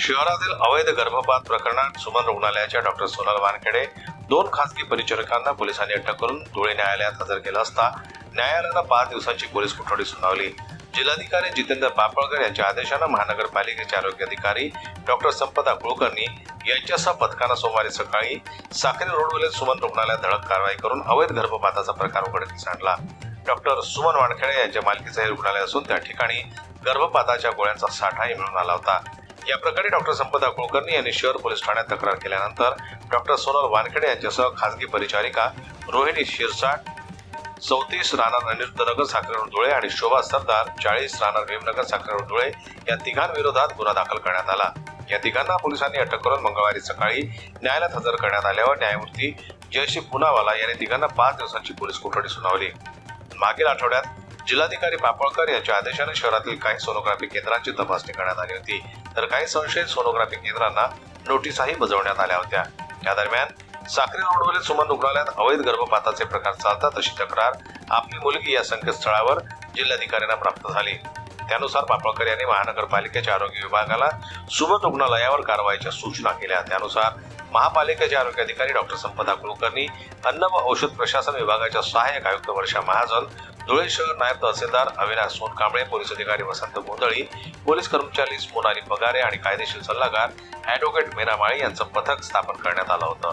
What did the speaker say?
शहरातील अवैध गर्भपात प्रकरणात सुमन रुग्णालयाच्या डॉक्टर सोनल वानखेडे, 2 खासगी परिचारिकांना पोलिसांनी अटक करून धुळे न्यायालयात हजर केलं असता न्यायालयानं 5 दिवसांची पोलीस कोठडी सुनावली। जिल्हाधिकारी जितेंद्र पापळकर यांच्या आदेशानं महानगरपालिकेचे आरोग्य अधिकारी डॉक्टर संपदा कुलकर्णी यांच्यासह पथकानं सोमवारी सकाळी साक्री रोडवरील सुमन रुग्णालयात धडक कारवाई करून अवैध गर्भपाताचा प्रकार उघडकीस आणला। डॉक्टर सुमन वानखेडे यांच्या मालकीचे हे रुग्णालय असून त्या ठिकाणी गर्भपाताच्या गोळ्यांचा साठाही मिळून आला होता। या प्रकरणी डॉक्टर संपदा कुलकर्णी यांनी शहर पोलीस ठाण्यात तक्रार केल्यानंतर डॉक्टर सोनल वानखेडे यांच्यासह खासगी परिचारिका रोहिणी शिरसाट 34 राहणार अनिरुद्धनगर साक्री रोड धुळे आणि शोभा सरदार 40 राहणार भीमनगर साक्री रोड धुळे या तिघांविरोधात गुन्हा दाखल करण्यात आला। या तिघांना पोलिसांनी अटक करून मंगळवारी सकाळी न्यायालयात हजर करण्यात आल्यावर न्यायमूर्ती जयश्री पुनावाला यांनी तिघांना 5 दिवसांची पोलीस कोठडी सुनावली। मागील आठवड्यात जिल्हाधिकारी पापळकर यांच्या आदेशाने शहरातील काही सोनोग्राफी केंद्रांची तपासणी करण्यात आली होती, तर काही संशयित सोनोग्राफी केंद्रांना नोटीसही बजावण्यात आल्या होत्या। या दरम्यान साक्री रोडवरील सुमन रुग्णालयात अवैध गर्भपाताचे प्रकार चालतात अशी तक्रार आपली मुलगी या संकेतस्थळावर जिल्हाधिकाऱ्यांना प्राप्त झाली। त्यानुसार पापळकर यांनी महानगरपालिकेच्या आरोग्य विभागाला सुमन रुग्णालयावर कारवाईच्या सूचना केल्या। त्यानुसार महापालिकेचे आरोग्य अधिकारी डॉक्टर संपदा कुलकर्णी, अन्न व औषध प्रशासन विभागाच्या सहाय्यक आयुक्त वर्षा महाजन, धुळे शहर नायब तहसीलदार अविनाश सोनकांबळे, पोलीस अधिकारी वसंत गोंधळी, पोलीस कर्मचारी मोनाली पगारे आणि कायदेशीर सल्लागार ॲडव्होकेट मीरा माळी यांचं पथक स्थापन करण्यात आलं होतं।